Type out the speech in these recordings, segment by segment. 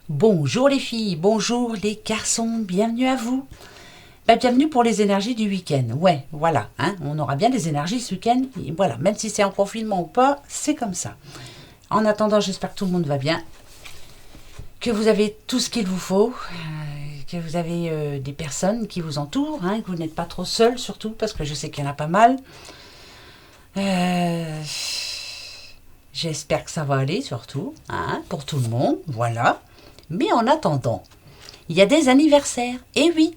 Bonjour les filles, bonjour les garçons, bienvenue à vous. Bienvenue pour les énergies du week-end. Ouais, voilà, hein, on aura bien des énergies ce week-end. Et voilà, même si c'est en confinement ou pas, c'est comme ça. En attendant, j'espère que tout le monde va bien, que vous avez tout ce qu'il vous faut, que vous avez des personnes qui vous entourent, hein, que vous n'êtes pas trop seul surtout, parce que je sais qu'il y en a pas mal. J'espère que ça va aller surtout, hein, pour tout le monde, voilà. Mais en attendant, il y a des anniversaires, et oui.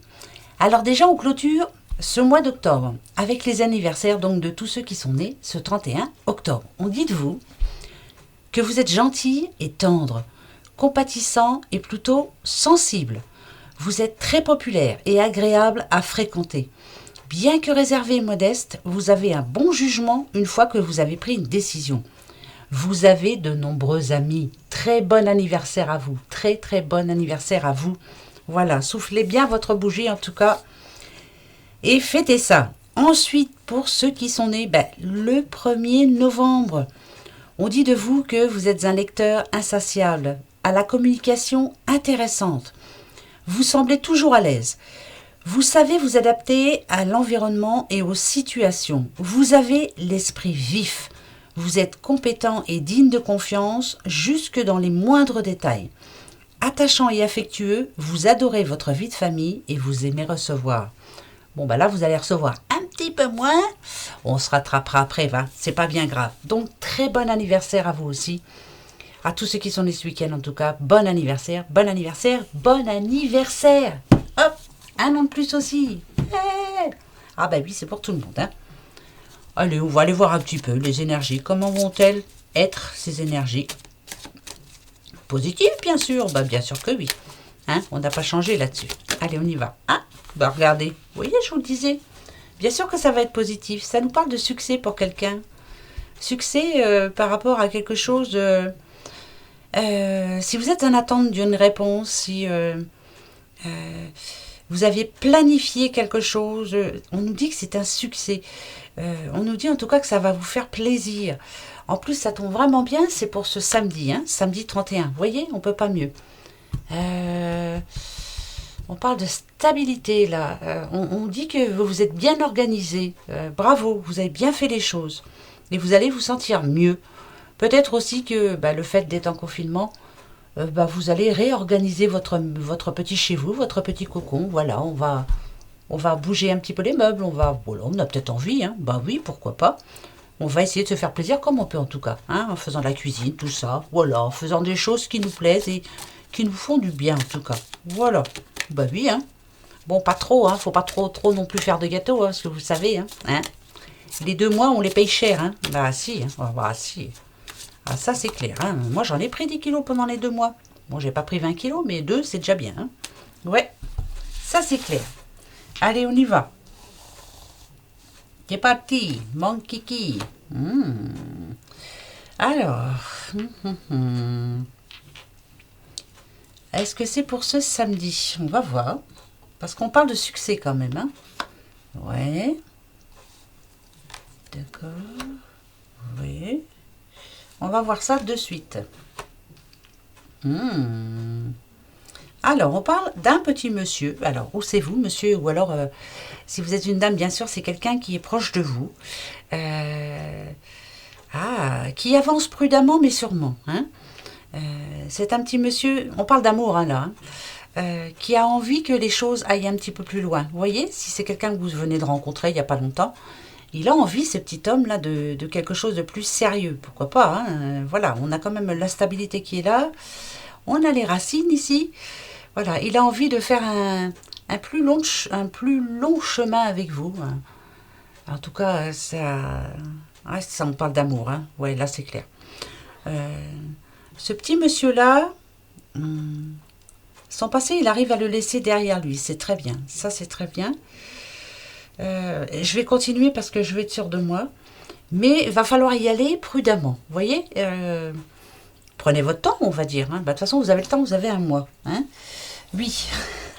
Alors déjà, on clôture ce mois d'octobre avec les anniversaires donc de tous ceux qui sont nés ce 31 octobre. On dit de vous que vous êtes gentil et tendre, compatissant et plutôt sensible. Vous êtes très populaire et agréable à fréquenter. Bien que réservé et modeste, vous avez un bon jugement une fois que vous avez pris une décision. Vous avez de nombreux amis. Très bon anniversaire à vous. Très très bon anniversaire à vous. Voilà, soufflez bien votre bougie en tout cas. Et fêtez ça. Ensuite, pour ceux qui sont nés le 1er novembre, on dit de vous que vous êtes un lecteur insatiable, à la communication intéressante. Vous semblez toujours à l'aise. Vous savez vous adapter à l'environnement et aux situations. Vous avez l'esprit vif. Vous êtes compétent et digne de confiance jusque dans les moindres détails. Attachant et affectueux, vous adorez votre vie de famille et vous aimez recevoir. Bon, là, vous allez recevoir un petit peu moins. On se rattrapera après, c'est pas bien grave. Donc, très bon anniversaire à vous aussi. À tous ceux qui sont nés ce week-end, en tout cas, bon anniversaire, bon anniversaire, bon anniversaire. Hop, un an de plus aussi. Hey. Ah oui, c'est pour tout le monde, hein. Allez, on va aller voir un petit peu les énergies. Comment vont-elles être, ces énergies? Positives, bien sûr. Bien sûr que oui. Hein, on n'a pas changé là-dessus. Allez, on y va. Ah, regardez. Vous voyez, je vous le disais. Bien sûr que ça va être positif. Ça nous parle de succès pour quelqu'un. Succès par rapport à quelque chose. Si vous êtes en attente d'une réponse, si vous avez planifié quelque chose, on nous dit que c'est un succès. On nous dit en tout cas que ça va vous faire plaisir. En plus, ça tombe vraiment bien, c'est pour ce samedi, hein, samedi 31. Vous voyez, on ne peut pas mieux. On parle de stabilité là. On dit que vous êtes bien organisé. Bravo, vous avez bien fait les choses. Et vous allez vous sentir mieux. Peut-être aussi que le fait d'être en confinement, vous allez réorganiser votre petit chez vous, votre petit cocon. Voilà, on va bouger un petit peu les meubles. On a peut-être envie, hein. Oui, pourquoi pas. On va essayer de se faire plaisir comme on peut en tout cas, hein, en faisant la cuisine, tout ça. Voilà, en faisant des choses qui nous plaisent et qui nous font du bien en tout cas. Voilà. Oui, hein. Bon, pas trop, hein. Faut pas trop non plus faire de gâteaux, hein, parce que vous savez, hein. Les 2 mois, on les paye cher, hein. Si, hein. Si. Ah, ça, c'est clair, hein. Moi, j'en ai pris 10 kilos pendant les 2 mois. Bon, j'ai pas pris 20 kilos, mais 2, c'est déjà bien, hein. Ouais, ça, c'est clair. Allez, on y va. C'est parti, mon kiki. Alors, est-ce que c'est pour ce samedi? On va voir. Parce qu'on parle de succès quand même, hein. Ouais. D'accord. Oui. On va voir ça de suite. Alors, on parle d'un petit monsieur. Alors, où c'est vous, monsieur? Ou alors, si vous êtes une dame, bien sûr, c'est quelqu'un qui est proche de vous. Qui avance prudemment, mais sûrement. Hein. C'est un petit monsieur, on parle d'amour, hein, là. Qui a envie que les choses aillent un petit peu plus loin. Vous voyez, si c'est quelqu'un que vous venez de rencontrer il n'y a pas longtemps, il a envie, ce petit homme-là, de quelque chose de plus sérieux. Pourquoi pas, hein. Voilà, on a quand même la stabilité qui est là. On a les racines ici. Voilà, il a envie de faire un plus long chemin avec vous. En tout cas, ça on parle d'amour. Hein. Ouais, là, c'est clair. Ce petit monsieur-là, son passé, il arrive à le laisser derrière lui. C'est très bien. Ça, c'est très bien. Je vais continuer parce que je vais être sûre de moi. Mais il va falloir y aller prudemment. Vous voyez, prenez votre temps, on va dire. Hein. De toute façon, vous avez le temps, vous avez un mois. Hein. Oui,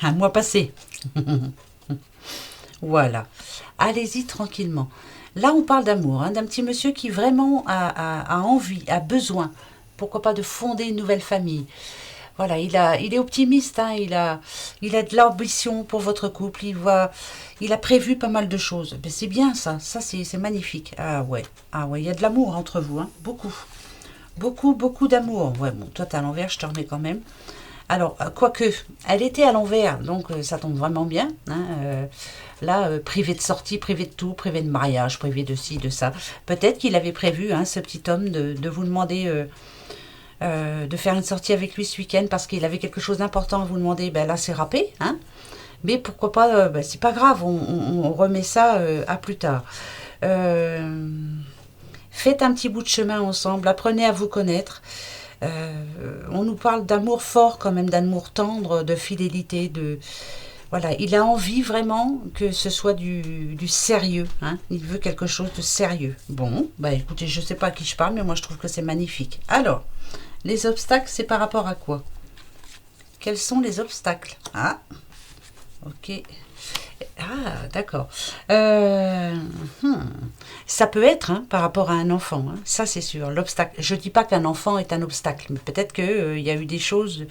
un mois passé. Voilà. Allez-y tranquillement. Là, on parle d'amour, hein, d'un petit monsieur qui vraiment a envie, a besoin, pourquoi pas, de fonder une nouvelle famille. Voilà, il est optimiste, hein, il a de l'ambition pour votre couple, il a prévu pas mal de choses. Mais c'est bien ça, c'est magnifique. Ah ouais, il y a de l'amour entre vous, hein, beaucoup. Beaucoup, beaucoup d'amour. Ouais, bon, toi t'es à l'envers, je te remets quand même. Alors, quoique, elle était à l'envers, donc ça tombe vraiment bien. Hein, là, privé de sortie, privé de tout, privé de mariage, privé de ci, de ça. Peut-être qu'il avait prévu, hein, ce petit homme, de vous demander de faire une sortie avec lui ce week-end parce qu'il avait quelque chose d'important à vous demander. Ben là, c'est râpé, hein. Mais pourquoi pas, ben, c'est pas grave, on remet ça à plus tard. Euh, Faites un petit bout de chemin ensemble, apprenez à vous connaître. On nous parle d'amour fort quand même, d'amour tendre, de fidélité, de... Voilà, il a envie vraiment que ce soit du sérieux, hein. Il veut quelque chose de sérieux. Bon, bah écoutez, je sais pas à qui je parle, mais moi je trouve que c'est magnifique. Alors, les obstacles, c'est par rapport à quoi? Quels sont les obstacles? Ah, ok. Ah, d'accord. Ça peut être, hein, par rapport à un enfant, hein, ça c'est sûr. L'obstacle. Je dis pas qu'un enfant est un obstacle, mais peut-être que il y a eu des choses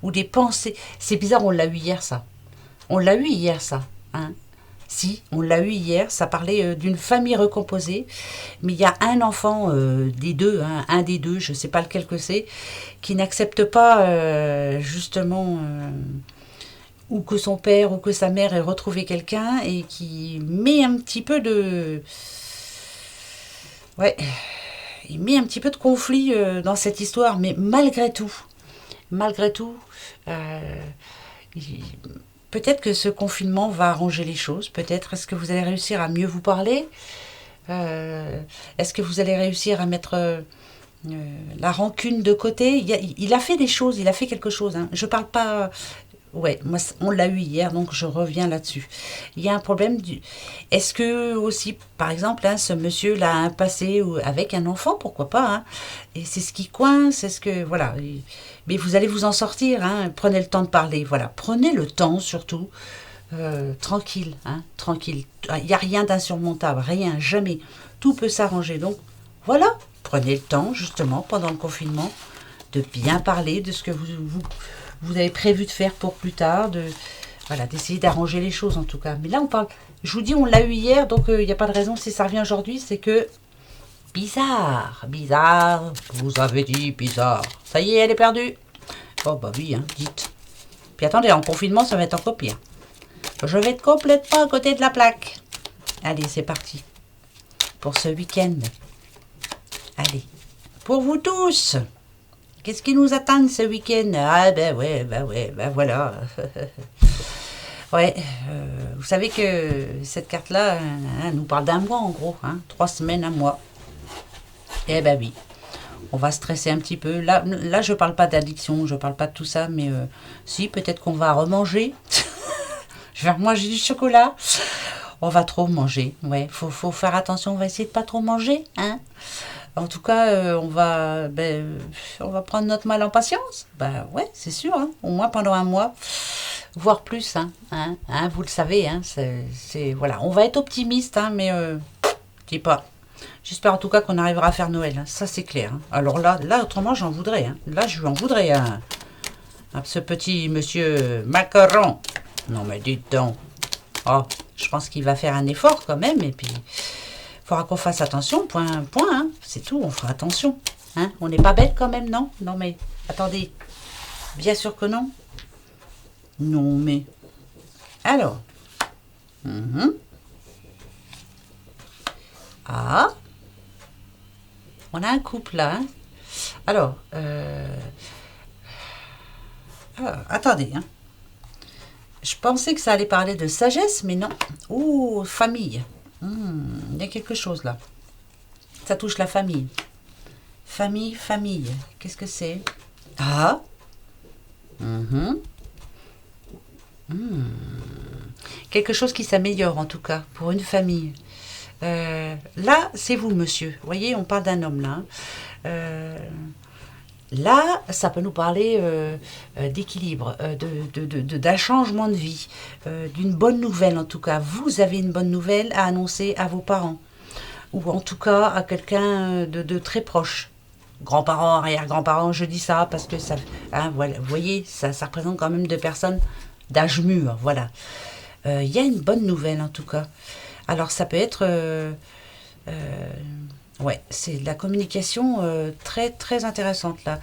ou des pensées. C'est bizarre, on l'a eu hier ça. On l'a eu hier ça. Hein. Si, on l'a eu hier. Ça parlait d'une famille recomposée, mais il y a un enfant des deux, hein, un des deux, je sais pas lequel que c'est, qui n'accepte pas justement. Ou que son père ou que sa mère ait retrouvé quelqu'un et qui met un petit peu de... Ouais, il met un petit peu de conflit dans cette histoire, mais malgré tout, euh, il- peut-être que ce confinement va arranger les choses, peut-être. Est-ce que vous allez réussir à mieux vous parler? Est-ce que vous allez réussir à mettre la rancune de côté? Il a fait des choses, il a fait quelque chose. Hein. Je parle pas... Ouais, moi, on l'a eu hier, donc je reviens là-dessus. Il y a un problème du... Est-ce que aussi, par exemple, hein, ce monsieur-là a un passé avec un enfant, pourquoi pas, hein, et c'est ce qui coince, est-ce que... Voilà. Mais vous allez vous en sortir, hein, prenez le temps de parler, voilà. Prenez le temps, surtout, tranquille, hein, tranquille. Il n'y a rien d'insurmontable, rien, jamais. Tout peut s'arranger, donc voilà. Prenez le temps, justement, pendant le confinement, de bien parler de ce que vous avez prévu de faire pour plus tard, voilà, d'essayer d'arranger les choses en tout cas. Mais là, on parle, je vous dis, on l'a eu hier, donc il n'y a pas de raison si ça revient aujourd'hui, c'est que bizarre, je vous avais dit bizarre. Ça y est, elle est perdue. Oh bah oui, hein, dites. Puis attendez, en confinement, ça va être encore pire. Je vais être complètement à côté de la plaque. Allez, c'est parti. Pour ce week-end. Allez. Pour vous tous. Qu'est-ce qui nous attend ce week-end? Ah ben ouais, ben voilà. Ouais, vous savez que cette carte-là, hein, nous parle d'un mois en gros, hein, 3 semaines, un mois. Eh ben oui, on va stresser un petit peu. Là je parle pas d'addiction, je parle pas de tout ça, mais si, peut-être qu'on va remanger. Je vais remanger du chocolat. On va trop manger, ouais, faut faire attention, on va essayer de pas trop manger, hein. En tout cas, on va prendre notre mal en patience. Ben ouais, c'est sûr, hein, au moins pendant un mois, voire plus, hein, vous le savez, hein, voilà, on va être optimiste, hein, mais je dis pas. J'espère en tout cas qu'on arrivera à faire Noël, hein, ça c'est clair. Hein. Alors là, autrement j'en voudrais, hein. Là je lui en voudrais à ce petit monsieur Macaron. Non mais dites donc. Oh, je pense qu'il va faire un effort quand même, et puis il faudra qu'on fasse attention, point, hein. C'est tout, on fera attention. Hein. On n'est pas bête quand même, non? Non mais, attendez, bien sûr que non. Non mais, alors, ah, on a un couple là. Hein. Alors, attendez, hein. Je pensais que ça allait parler de sagesse, mais non. Ouh, famille. Il y a quelque chose là. Ça touche la famille. Famille. Qu'est-ce que c'est? Ah. Quelque chose qui s'améliore en tout cas pour une famille. Là, c'est vous, monsieur. Vous voyez, on parle d'un homme là. Là, ça peut nous parler d'équilibre, d'un changement de vie, d'une bonne nouvelle en tout cas. Vous avez une bonne nouvelle à annoncer à vos parents, ou en tout cas à quelqu'un de très proche. grands-parents, arrière-grands-parents, je dis ça parce que ça, hein, voilà, vous voyez, ça représente quand même deux personnes d'âge mûr, voilà. Il y a une bonne nouvelle en tout cas. Alors ça peut être, ouais, c'est de la communication très très intéressante là.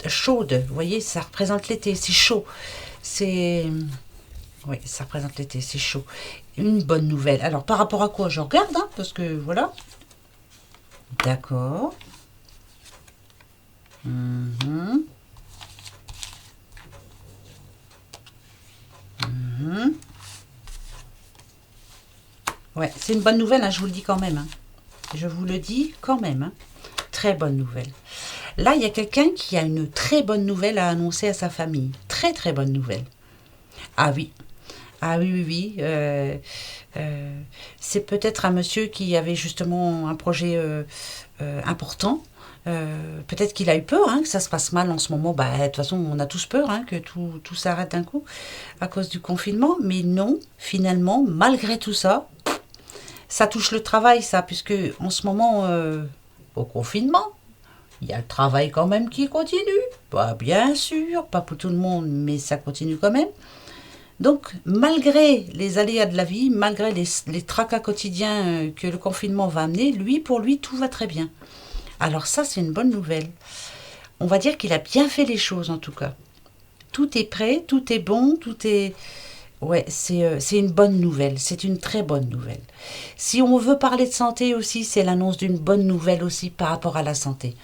Chaude, vous voyez, ça représente l'été, c'est chaud. C'est, oui, ça représente l'été, c'est chaud. Une bonne nouvelle. Alors par rapport à quoi je regarde, hein, parce que voilà. D'accord. Mhm. Mhm. Ouais, c'est une bonne nouvelle, hein, je vous le dis quand même, hein. Je vous le dis quand même, hein. Très bonne nouvelle. Là, il y a quelqu'un qui a une très bonne nouvelle à annoncer à sa famille. Très très bonne nouvelle. Ah oui. Ah oui, oui, oui. C'est peut-être un monsieur qui avait justement un projet important. Peut-être qu'il a eu peur, hein, que ça se passe mal en ce moment. Bah, de toute façon, on a tous peur, hein, que tout s'arrête d'un coup à cause du confinement. Mais non, finalement, malgré tout ça, ça touche le travail, ça, puisque en ce moment, au confinement, il y a le travail quand même qui continue. Bah, bien sûr, pas pour tout le monde, mais ça continue quand même. Donc, malgré les aléas de la vie, malgré les tracas quotidiens que le confinement va amener, lui, pour lui, tout va très bien. Alors ça, c'est une bonne nouvelle. On va dire qu'il a bien fait les choses, en tout cas. Tout est prêt, tout est bon, tout est... Ouais, c'est une bonne nouvelle, c'est une très bonne nouvelle. Si on veut parler de santé aussi, c'est l'annonce d'une bonne nouvelle aussi par rapport à la santé.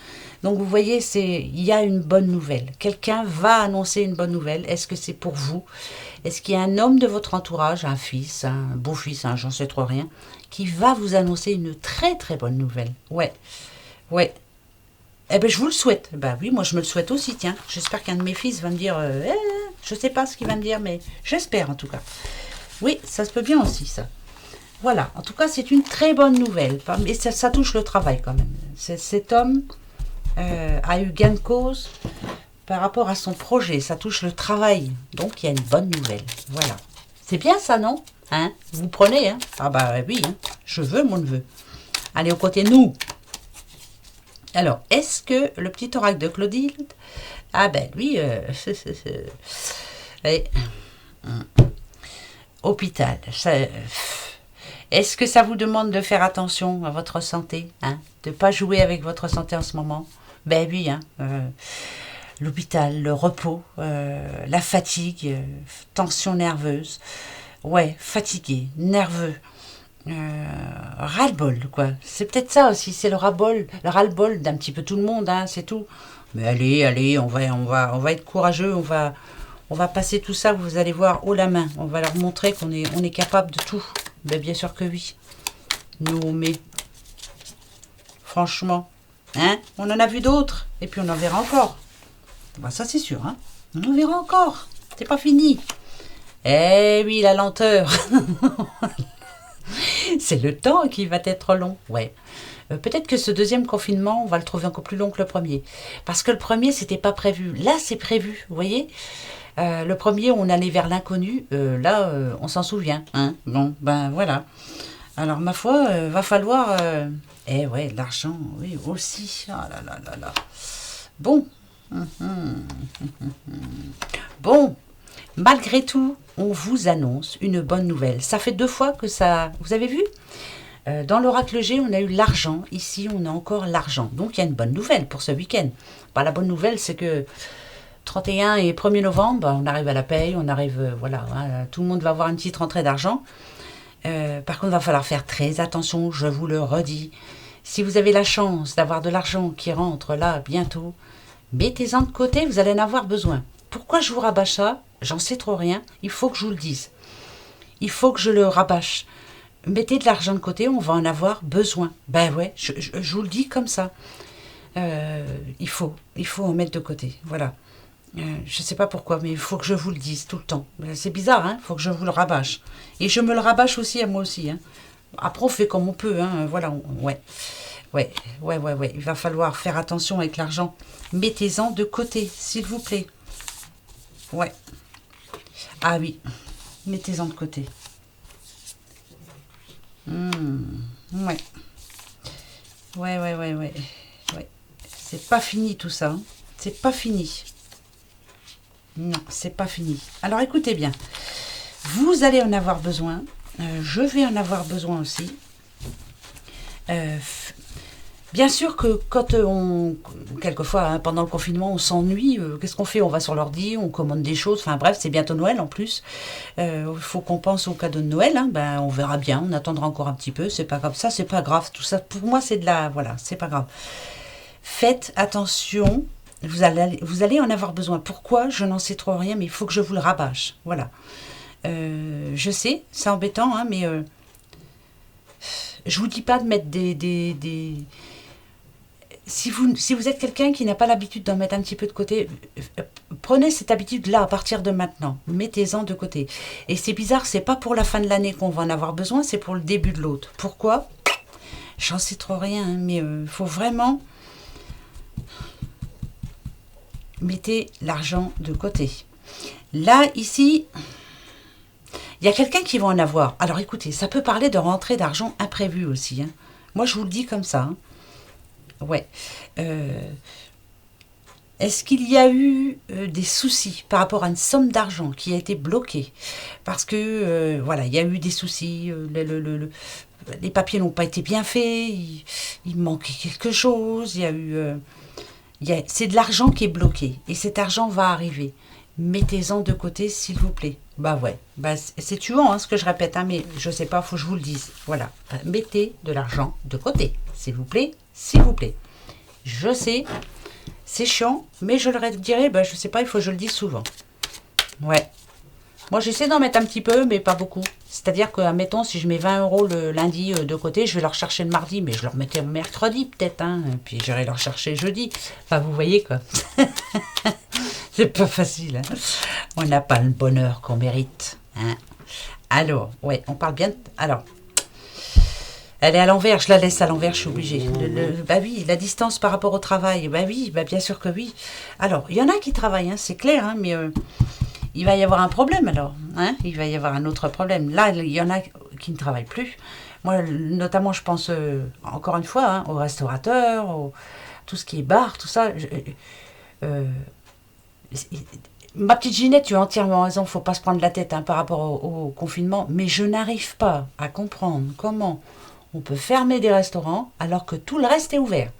Donc vous voyez, il y a une bonne nouvelle. Quelqu'un va annoncer une bonne nouvelle. Est-ce que c'est pour vous? Est-ce qu'il y a un homme de votre entourage, un fils, un beau-fils, j'en sais trop rien, qui va vous annoncer une très très bonne nouvelle? Ouais, ouais. Eh ben je vous le souhaite. Bah oui, moi je me le souhaite aussi, tiens. J'espère qu'un de mes fils va me dire, je sais pas ce qu'il va me dire, mais j'espère en tout cas. Oui, ça se peut bien aussi, ça. Voilà, en tout cas, c'est une très bonne nouvelle. Et ça touche le travail quand même. Cet homme a eu gain de cause par rapport à son projet. Ça touche le travail. Donc, il y a une bonne nouvelle. Voilà. C'est bien ça, non? Hein? Vous prenez, hein? Ah bah oui, hein. Je veux mon neveu. Allez, au côté nous. Alors, est-ce que le petit oracle de Clotilde... Ah ben, lui... allez. Hôpital. Est-ce que ça vous demande de faire attention à votre santé, hein? De ne pas jouer avec votre santé en ce moment? Ben oui, hein. L'hôpital, le repos, la fatigue, tension nerveuse. Ouais, fatigué, nerveux. Ras-le-bol, quoi. C'est peut-être ça aussi, c'est le ras-le-bol d'un petit peu tout le monde, hein, c'est tout. Mais allez, allez, on va être courageux, on va passer tout ça, vous allez voir, haut la main. On va leur montrer on est capable de tout. Ben, bien sûr que oui. Nous, mais franchement, hein, on en a vu d'autres, et puis on en verra encore. Ben, ça c'est sûr, hein. On en verra encore. C'est pas fini. Eh oui, la lenteur. C'est le temps qui va être long, ouais. Peut-être que ce deuxième confinement, on va le trouver encore plus long que le premier. Parce que le premier, c'était pas prévu. Là, c'est prévu, vous voyez. Le premier, on allait vers l'inconnu. Là, on s'en souvient. Hein. Bon, ben voilà. Alors, ma foi, va falloir... eh ouais, l'argent, oui, aussi. Ah là là là là. Bon. Bon. Malgré tout, on vous annonce une bonne nouvelle. Ça fait 2 fois que ça... Vous avez vu? Dans l'oracle G, on a eu l'argent. Ici, on a encore l'argent. Donc, il y a une bonne nouvelle pour ce week-end. Bah, la bonne nouvelle, c'est que 31 et 1er novembre, bah, on arrive à la paye, on arrive... voilà, hein, tout le monde va avoir une petite rentrée d'argent. Par contre, il va falloir faire très attention, je vous le redis. Si vous avez la chance d'avoir de l'argent qui rentre là, bientôt, mettez-en de côté, vous allez en avoir besoin. Pourquoi je vous rabâche ça? J'en sais trop rien. Il faut que je vous le dise. Il faut que je le rabâche. Mettez de l'argent de côté, on va en avoir besoin. Ben ouais, je vous le dis comme ça. Il faut en mettre de côté. Voilà. Je ne sais pas pourquoi, mais il faut que je vous le dise tout le temps. C'est bizarre, hein? Il faut que je vous le rabâche. Et je me le rabâche aussi à moi aussi. Hein? Après, on fait comme on peut. Hein? Voilà, ouais. Ouais. Il va falloir faire attention avec l'argent. Mettez-en de côté, s'il vous plaît. Ouais. Ah oui, mettez-en de côté. Ouais. Ouais. C'est pas fini tout ça. Hein. C'est pas fini. Non, c'est pas fini. Alors écoutez bien. Vous allez en avoir besoin. Je vais en avoir besoin aussi. Bien sûr que quand quelquefois, hein, pendant le confinement, on s'ennuie, qu'est-ce qu'on fait? On va sur l'ordi, on commande des choses, enfin bref, c'est bientôt Noël en plus. Il faut qu'on pense aux cadeaux de Noël, hein, ben, on verra bien, on attendra encore un petit peu, c'est pas grave, ça c'est pas grave, tout ça pour moi c'est de la... Voilà, c'est pas grave. Faites attention, vous allez en avoir besoin. Pourquoi? Je n'en sais trop rien, mais il faut que je vous le rabâche, voilà. Je sais, c'est embêtant, hein, mais... je vous dis pas de mettre des... Si vous êtes quelqu'un qui n'a pas l'habitude d'en mettre un petit peu de côté, prenez cette habitude-là à partir de maintenant. Mettez-en de côté. Et c'est bizarre, c'est pas pour la fin de l'année qu'on va en avoir besoin, c'est pour le début de l'autre. Pourquoi? J'en sais trop rien, hein, mais faut vraiment... Mettez l'argent de côté. Là, ici... Il y a quelqu'un qui va en avoir. Alors écoutez, ça peut parler de rentrée d'argent imprévue aussi. Hein. Moi, je vous le dis comme ça. Hein. Ouais. Est-ce qu'il y a eu des soucis par rapport à une somme d'argent qui a été bloquée? Parce que, voilà, il y a eu des soucis. Les papiers n'ont pas été bien faits. Il manquait quelque chose. Il y a eu... c'est de l'argent qui est bloqué. Et cet argent va arriver. Mettez-en de côté, s'il vous plaît. Bah ouais, bah c'est tuant hein, ce que je répète, hein, mais je sais pas, faut que je vous le dise. Voilà, mettez de l'argent de côté, s'il vous plaît, s'il vous plaît. Je sais, c'est chiant, mais je le dirai, bah je sais pas, il faut que je le dise souvent. Ouais. Moi j'essaie d'en mettre un petit peu, mais pas beaucoup. C'est-à-dire que, admettons, si je mets 20 € le lundi de côté, je vais leur chercher le mardi, mais je leur mettais mercredi peut-être, hein, puis j'irai leur chercher jeudi. Enfin, vous voyez quoi. C'est pas facile. Hein. On n'a pas le bonheur qu'on mérite. Hein. Alors, ouais, on parle bien. Alors, elle est à l'envers, je la laisse à l'envers, je suis obligée. Bah oui, la distance par rapport au travail. Bah oui, bah bien sûr que oui. Alors, il y en a qui travaillent, hein, c'est clair, hein, mais il va y avoir un problème alors. Hein, il va y avoir un autre problème. Là, il y en a qui ne travaillent plus. Moi, notamment, je pense, encore une fois, hein, aux restaurateurs, tout ce qui est bar, tout ça. Ma petite Ginette, tu as entièrement raison, il ne faut pas se prendre la tête hein, par rapport au confinement, mais je n'arrive pas à comprendre comment on peut fermer des restaurants alors que tout le reste est ouvert.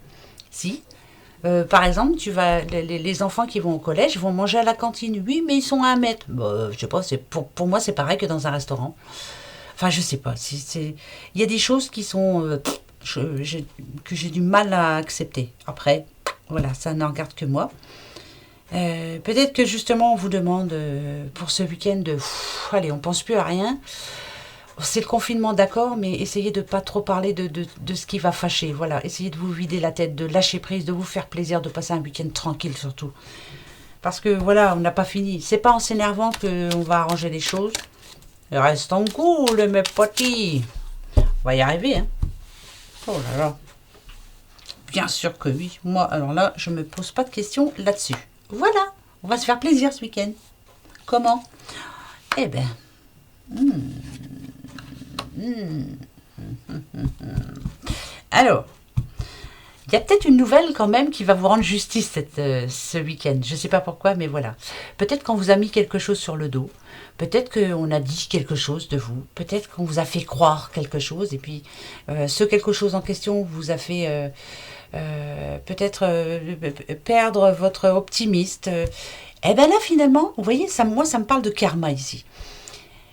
Si, par exemple, les enfants qui vont au collège vont manger à la cantine. Oui, mais ils sont à 1 mètre. Bah, je sais pas, pour moi c'est pareil que dans un restaurant. Enfin, je sais pas. Il y a des choses qui sont que j'ai du mal à accepter. Après, voilà, ça ne regarde que moi. Peut-être que justement on vous demande pour ce week-end de allez, on pense plus à rien. C'est le confinement, d'accord, mais essayez de pas trop parler de ce qui va fâcher. Voilà, essayez de vous vider la tête, de lâcher prise, de vous faire plaisir, de passer un week-end tranquille surtout. Parce que voilà, on n'a pas fini. C'est pas en s'énervant qu'on va arranger les choses. Restons cool, mes petits. On va y arriver, hein. Oh là là. Bien sûr que oui. Moi, alors là, je me pose pas de questions là-dessus. Voilà, on va se faire plaisir ce week-end. Comment? Eh bien... Alors, il y a peut-être une nouvelle quand même qui va vous rendre justice ce week-end. Je ne sais pas pourquoi, mais voilà. Peut-être qu'on vous a mis quelque chose sur le dos. Peut-être qu'on a dit quelque chose de vous. Peut-être qu'on vous a fait croire quelque chose. Et puis, ce quelque chose en question vous a fait... peut-être perdre votre optimiste. Et bien là, finalement, vous voyez, moi, ça me parle de karma ici.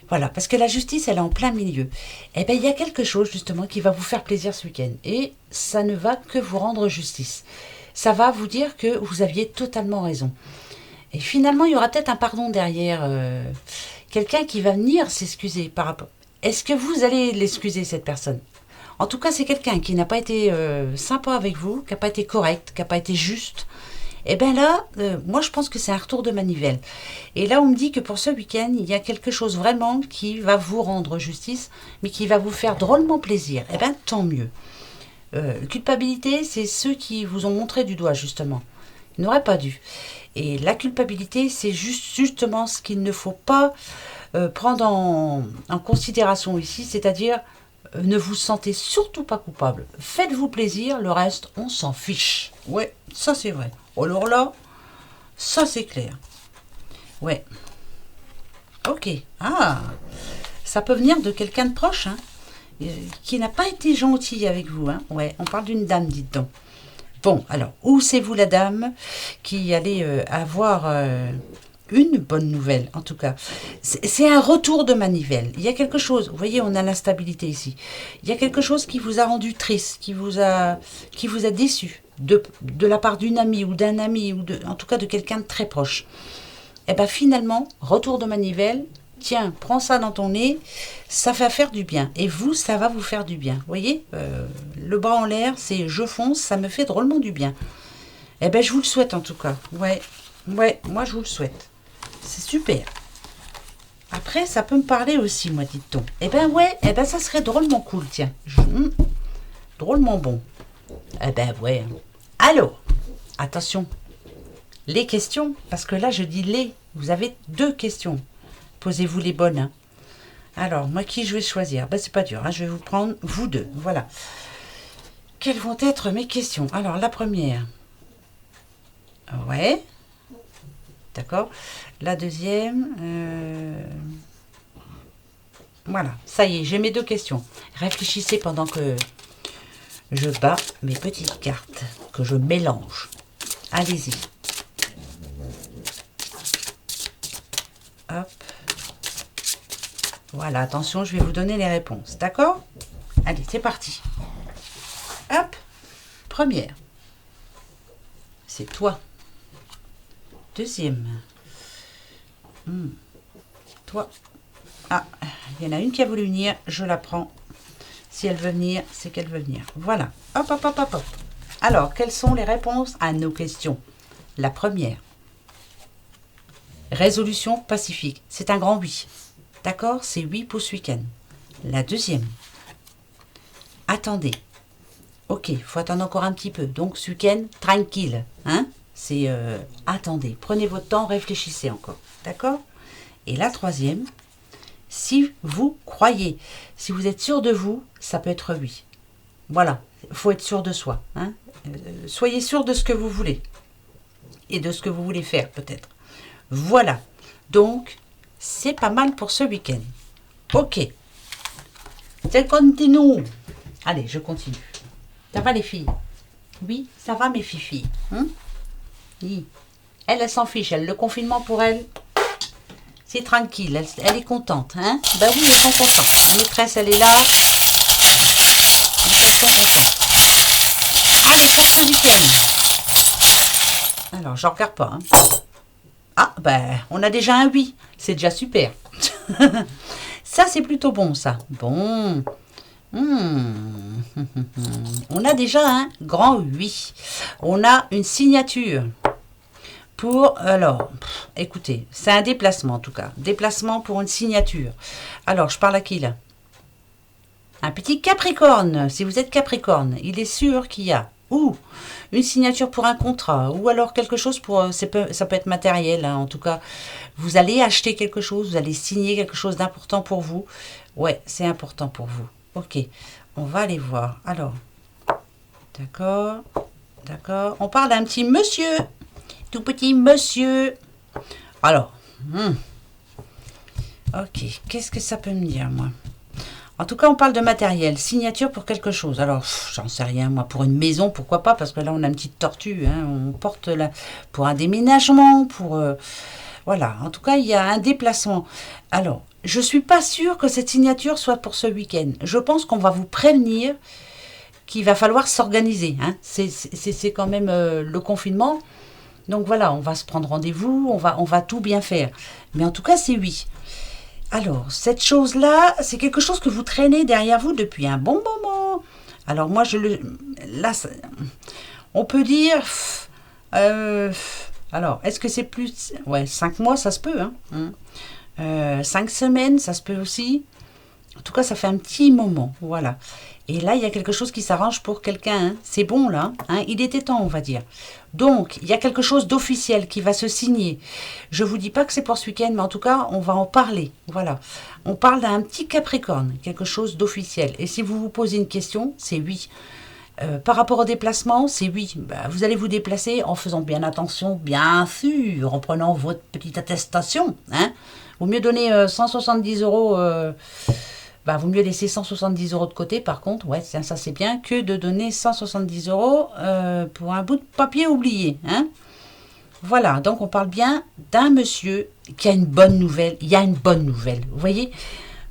Voilà, parce que la justice, elle est en plein milieu. Et bien, il y a quelque chose, justement, qui va vous faire plaisir ce week-end. Et ça ne va que vous rendre justice. Ça va vous dire que vous aviez totalement raison. Et finalement, il y aura peut-être un pardon derrière. Quelqu'un qui va venir s'excuser par rapport... Est-ce que vous allez l'excuser, cette personne ? En tout cas, c'est quelqu'un qui n'a pas été sympa avec vous, qui n'a pas été correct, qui n'a pas été juste. Et bien là, moi je pense que c'est un retour de manivelle. Et là, on me dit que pour ce week-end, il y a quelque chose vraiment qui va vous rendre justice, mais qui va vous faire drôlement plaisir. Et bien, tant mieux. Culpabilité, c'est ceux qui vous ont montré du doigt, justement. Ils n'auraient pas dû. Et la culpabilité, c'est justement ce qu'il ne faut pas prendre en considération ici, c'est-à-dire... ne vous sentez surtout pas coupable. Faites-vous plaisir, le reste, on s'en fiche. Ouais, ça c'est vrai. Alors là, ça c'est clair. Ouais. Ok. Ah, ça peut venir de quelqu'un de proche, hein, qui n'a pas été gentil avec vous. Hein. Ouais, on parle d'une dame, dites donc. Bon, alors, où c'est vous la dame qui allez avoir une bonne nouvelle, en tout cas. C'est un retour de manivelle. Il y a quelque chose, vous voyez, on a l'instabilité ici. Il y a quelque chose qui vous a rendu triste, qui vous a déçu, de la part d'une amie ou d'un ami, ou en tout cas de quelqu'un de très proche. Et bien finalement, retour de manivelle, tiens, prends ça dans ton nez, ça va faire du bien. Et vous, ça va vous faire du bien. Vous voyez, le bras en l'air, c'est je fonce, ça me fait drôlement du bien. Eh bien, je vous le souhaite en tout cas. Ouais, moi je vous le souhaite. C'est super. Après, ça peut me parler aussi, moi, dit-on. Eh ben ouais, eh ben ça serait drôlement cool, tiens. Drôlement bon. Eh ben ouais. Alors, attention, les questions, parce que là je dis les, vous avez 2 questions. Posez-vous les bonnes. Hein. Alors, moi qui je vais choisir? Ben c'est pas dur, hein, je vais vous prendre vous 2, voilà. Quelles vont être mes questions? Alors, la première. Ouais. D'accord. La deuxième. Voilà, ça y est, j'ai mes 2 questions. Réfléchissez pendant que je bats mes petites cartes, que je mélange. Allez-y. Hop. Voilà, attention, je vais vous donner les réponses. D'accord? Allez, c'est parti. Hop. Première. C'est toi. Deuxième. Toi. Ah, il y en a une qui a voulu venir, je la prends. Si elle veut venir, c'est qu'elle veut venir. Voilà. Hop, hop, hop, hop, hop. Alors, quelles sont les réponses à nos questions? La première. Résolution pacifique. C'est un grand oui. D'accord? C'est oui pour ce week-end. La deuxième. Attendez. Ok, il faut attendre encore un petit peu. Donc, ce week-end, tranquille. Hein? C'est attendez. Prenez votre temps, réfléchissez encore. D'accord? Et la troisième. Si vous croyez, si vous êtes sûr de vous, ça peut être oui. Voilà, il faut être sûr de soi. Hein. Soyez sûr de ce que vous voulez et de ce que vous voulez faire peut-être. Voilà, donc c'est pas mal pour ce week-end. Ok, c'est continue. Allez, je continue. Ça va les filles? Oui, ça va mes filles. Hein? Oui. Elle s'en fiche, le confinement pour elle... C'est tranquille, elle est contente, hein? Ben oui, elles sont contentes. La maîtresse, elle est là. Elles sont contentes. Allez, pour ce week-end. Alors, je regarde pas. Hein. Ah, ben, on a déjà un oui. C'est déjà super. Ça, c'est plutôt bon, ça. Bon. On a déjà un grand oui. On a une signature. Alors, écoutez, c'est un déplacement en tout cas. Déplacement pour une signature. Alors, je parle à qui là? Un petit Capricorne. Si vous êtes Capricorne, il est sûr qu'il y a ou une signature pour un contrat, ou alors quelque chose pour... ça peut être matériel, hein, en tout cas. Vous allez acheter quelque chose, vous allez signer quelque chose d'important pour vous. Ouais, c'est important pour vous. Ok, on va aller voir. Alors, d'accord, d'accord. On parle d'un petit monsieur. Tout petit monsieur. Alors, ok, qu'est-ce que ça peut me dire, moi? En tout cas, on parle de matériel, signature pour quelque chose. Alors, j'en sais rien, moi, pour une maison, pourquoi pas? Parce que là, on a une petite tortue, hein, on porte là pour un déménagement, pour... voilà, en tout cas, il y a un déplacement. Alors, je ne suis pas sûre que cette signature soit pour ce week-end. Je pense qu'on va vous prévenir qu'il va falloir s'organiser. Hein. C'est quand même le confinement. Donc voilà, on va se prendre rendez-vous, on va tout bien faire. Mais en tout cas, c'est oui. Alors, cette chose-là, c'est quelque chose que vous traînez derrière vous depuis un bon moment. Alors moi, là, on peut dire... alors, est-ce que c'est plus... Ouais, 5 mois, ça se peut. Hein. 5 semaines, ça se peut aussi. En tout cas, ça fait un petit moment. Voilà. Et là, il y a quelque chose qui s'arrange pour quelqu'un. Hein. C'est bon, là. Hein. Il était temps, on va dire. Donc, il y a quelque chose d'officiel qui va se signer. Je ne vous dis pas que c'est pour ce week-end, mais en tout cas, on va en parler. Voilà. On parle d'un petit Capricorne, quelque chose d'officiel. Et si vous vous posez une question, c'est oui. Par rapport au déplacement, c'est oui, bah, vous allez vous déplacer en faisant bien attention, bien sûr, en prenant votre petite attestation. Hein. Vaut mieux donner 170 euros, bah, vaut mieux laisser 170 euros de côté, par contre, ouais, ça c'est bien, que de donner 170 euros pour un bout de papier oublié. Hein. Voilà, donc on parle bien d'un monsieur qui a une bonne nouvelle. Il y a une bonne nouvelle, vous voyez.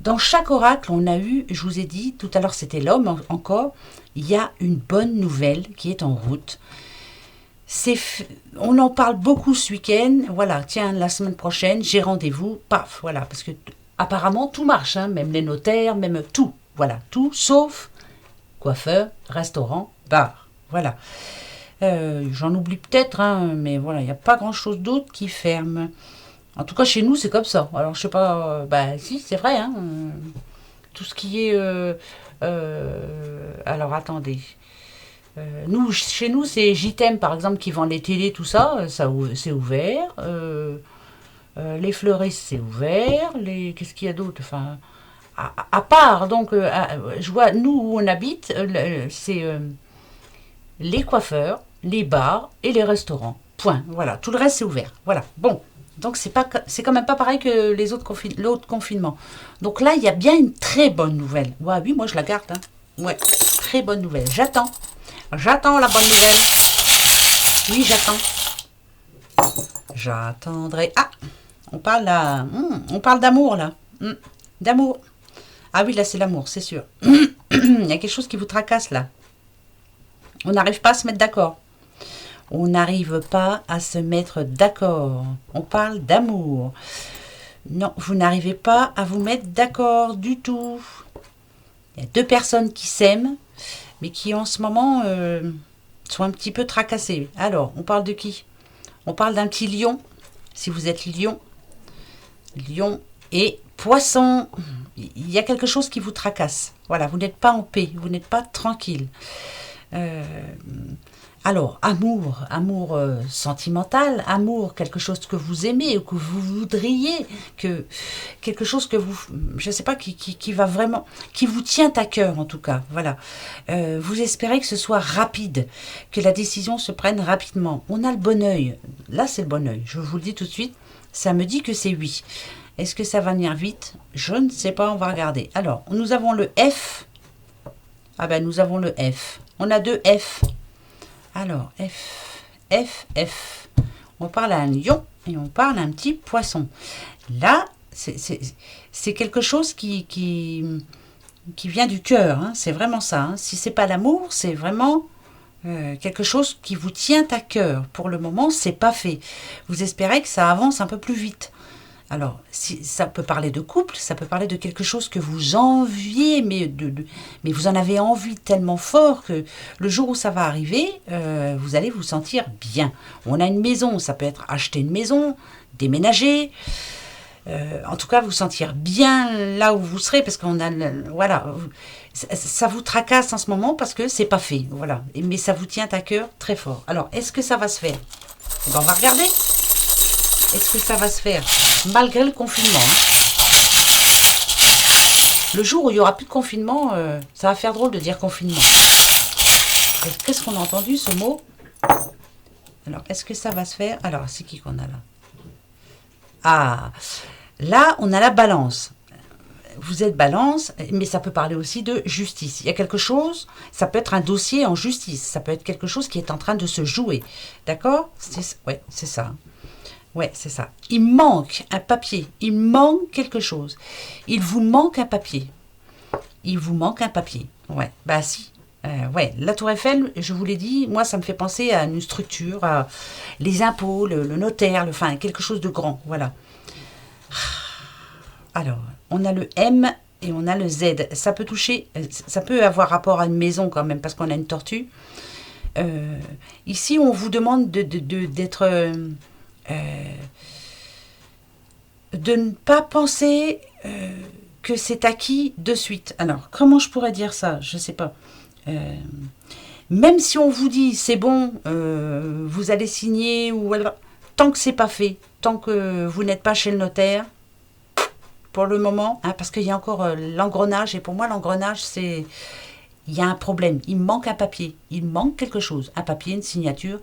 Dans chaque oracle, on a eu, je vous ai dit, tout à l'heure c'était l'homme encore, il y a une bonne nouvelle qui est en route. On en parle beaucoup ce week-end, voilà, tiens, la semaine prochaine, j'ai rendez-vous, paf, voilà, parce que apparemment tout marche, hein, même les notaires, même tout, voilà, tout, sauf coiffeur, restaurant, bar, voilà. J'en oublie peut-être, hein, mais voilà, il n'y a pas grand-chose d'autre qui ferme. En tout cas, chez nous, c'est comme ça. Alors, je sais pas, bah si, c'est vrai, hein, tout ce qui est... alors, attendez. Chez nous, c'est JTM, par exemple, qui vend les télés, tout ça, c'est ouvert. Les fleuristes, c'est ouvert. Qu'est-ce qu'il y a d'autre? Enfin, à part, donc, je vois, nous, où on habite, c'est les coiffeurs, les bars et les restaurants. Point. Voilà. Tout le reste, c'est ouvert. Voilà. Bon. Donc, c'est quand même pas pareil que l'autre confinement. Donc là, il y a bien une très bonne nouvelle. Ouais, oui, moi, je la garde. Hein. Ouais. Très bonne nouvelle. J'attends. J'attends la bonne nouvelle. Oui, j'attends. J'attendrai. Ah, on parle d'amour, là. D'amour. Ah oui, là, c'est l'amour, c'est sûr. Il y a quelque chose qui vous tracasse, là. On n'arrive pas à se mettre d'accord. On n'arrive pas à se mettre d'accord. On parle d'amour. Non, vous n'arrivez pas à vous mettre d'accord du tout. Il y a deux personnes qui s'aiment, mais qui en ce moment sont un petit peu tracassées. Alors, on parle de qui? On parle d'un petit lion, si vous êtes lion. Lion et poisson. Il y a quelque chose qui vous tracasse. Voilà, vous n'êtes pas en paix, vous n'êtes pas tranquille. Alors, amour sentimental, amour, quelque chose que vous aimez ou que vous voudriez, quelque chose que vous, je ne sais pas, qui va vraiment, qui vous tient à cœur en tout cas, voilà. Vous espérez que ce soit rapide, que la décision se prenne rapidement. On a le bon œil, là c'est le bon œil, je vous le dis tout de suite, ça me dit que c'est oui. Est-ce que ça va venir vite? Je ne sais pas, on va regarder. Alors, nous avons le F. Ah ben, nous avons le F. On a deux F. Alors, F. On parle à un lion et on parle à un petit poisson. Là, c'est quelque chose qui vient du cœur. Hein, c'est vraiment ça. Hein. Si c'est pas l'amour, c'est vraiment quelque chose qui vous tient à cœur. Pour le moment, c'est pas fait. Vous espérez que ça avance un peu plus vite. Alors, ça peut parler de couple, ça peut parler de quelque chose que vous enviez, mais vous en avez envie tellement fort que le jour où ça va arriver, vous allez vous sentir bien. On a une maison, ça peut être acheter une maison, déménager, en tout cas vous sentir bien là où vous serez, parce qu'on a, voilà, ça vous tracasse en ce moment parce que c'est pas fait, voilà. Mais ça vous tient à cœur très fort. Alors, est-ce que ça va se faire? Ben, on va regarder. Est-ce que ça va se faire malgré le confinement? Le jour où il n'y aura plus de confinement, ça va faire drôle de dire confinement. Qu'est-ce qu'on a entendu, ce mot? Alors, est-ce que ça va se faire? Alors, c'est qui qu'on a là? Ah, là, on a la balance. Vous êtes balance, mais ça peut parler aussi de justice. Il y a quelque chose, ça peut être un dossier en justice. Ça peut être quelque chose qui est en train de se jouer. D'accord? Ouais, c'est ça. Ouais, c'est ça. Il manque un papier. Il manque quelque chose. Il vous manque un papier. Il vous manque un papier. Ouais, bah si. Ouais, la Tour Eiffel, je vous l'ai dit, moi, ça me fait penser à une structure, à les impôts, le notaire, enfin, quelque chose de grand. Voilà. Alors, on a le M et on a le Z. Ça peut toucher, ça peut avoir rapport à une maison quand même, parce qu'on a une tortue. Ici, on vous demande d'être... de ne pas penser que c'est acquis de suite. Alors, comment je pourrais dire ça? Je ne sais pas. Même si on vous dit c'est bon, vous allez signer, ou tant que c'est pas fait, tant que vous n'êtes pas chez le notaire, pour le moment, hein, parce qu'il y a encore l'engrenage, et pour moi l'engrenage il y a un problème, il manque un papier, il manque quelque chose, un papier, une signature,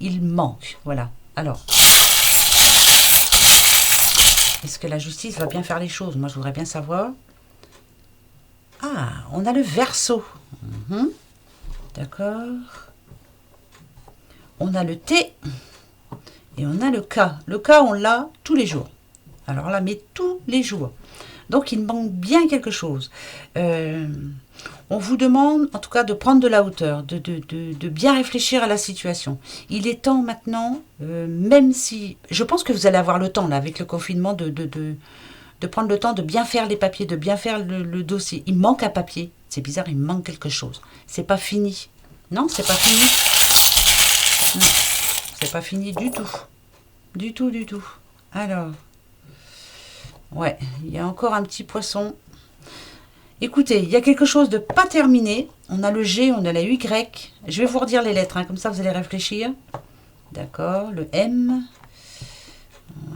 il manque, voilà. Alors, est-ce que la justice va bien faire les choses? Moi, je voudrais bien savoir. Ah, on a le Verseau. D'accord. On a le T et on a le K. Le K, on l'a tous les jours. Alors là, mais tous les jours. Donc, il manque bien quelque chose. On vous demande, en tout cas, de prendre de la hauteur, de bien réfléchir à la situation. Il est temps maintenant, même si... Je pense que vous allez avoir le temps, là, avec le confinement, de prendre le temps de bien faire les papiers, de bien faire le dossier. Il manque un papier. C'est bizarre, il manque quelque chose. C'est pas fini. Non, c'est pas fini. Non, c'est pas fini du tout. Du tout, du tout. Alors... Ouais, il y a encore un petit poisson. Écoutez, il y a quelque chose de pas terminé. On a le G, on a la Y. Je vais vous redire les lettres, hein, comme ça vous allez réfléchir. D'accord, le M.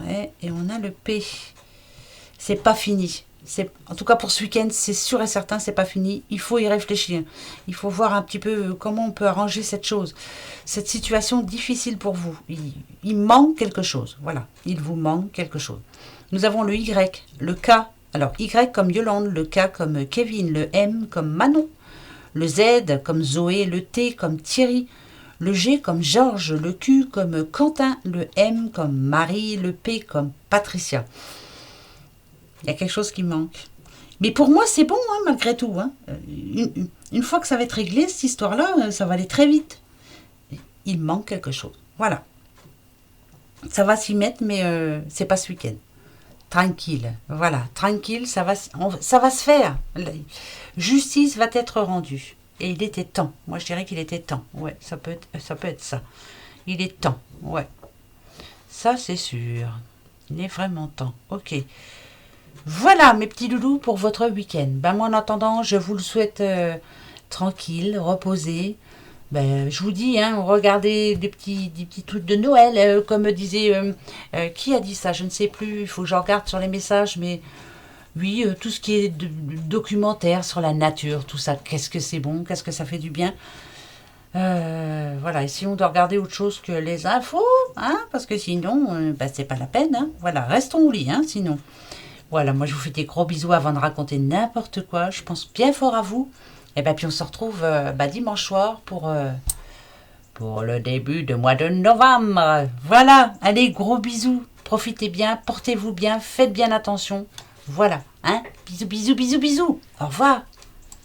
Ouais, et on a le P. C'est pas fini. En tout cas pour ce week-end, c'est sûr et certain, c'est pas fini. Il faut y réfléchir. Il faut voir un petit peu comment on peut arranger cette chose. Cette situation difficile pour vous. Il manque quelque chose. Voilà, il vous manque quelque chose. Nous avons le Y, le K. Alors, Y comme Yolande, le K comme Kevin, le M comme Manon, le Z comme Zoé, le T comme Thierry, le G comme Georges, le Q comme Quentin, le M comme Marie, le P comme Patricia. Il y a quelque chose qui manque. Mais pour moi, c'est bon, hein, malgré tout. Hein. Une fois que ça va être réglé, cette histoire-là, ça va aller très vite. Il manque quelque chose. Voilà. Ça va s'y mettre, mais c'est pas ce week-end. Tranquille, voilà, tranquille, ça va se faire. La justice va être rendue. Et il était temps. Moi, je dirais qu'il était temps. Ouais, ça peut être ça. Il est temps, ouais. Ça, c'est sûr. Il est vraiment temps. Ok. Voilà, mes petits loulous, pour votre week-end. Ben, moi, en attendant, je vous le souhaite tranquille, reposé. Ben, je vous dis, hein, regardez des petits trucs de Noël, comme disait... qui a dit ça? Je ne sais plus, il faut que je regarde sur les messages, mais... Oui, tout ce qui est documentaire sur la nature, tout ça, qu'est-ce que c'est bon, qu'est-ce que ça fait du bien. Voilà, essayons de regarder autre chose que les infos, hein, parce que sinon, ben, c'est pas la peine. Hein. Voilà, restons au lit, hein, sinon. Voilà, moi je vous fais des gros bisous avant de raconter n'importe quoi. Je pense bien fort à vous. Et ben puis on se retrouve dimanche soir pour le début du mois de novembre. Voilà, allez, gros bisous. Profitez bien, portez-vous bien, faites bien attention. Voilà, hein. Bisous, bisous, bisous, bisous. Au revoir.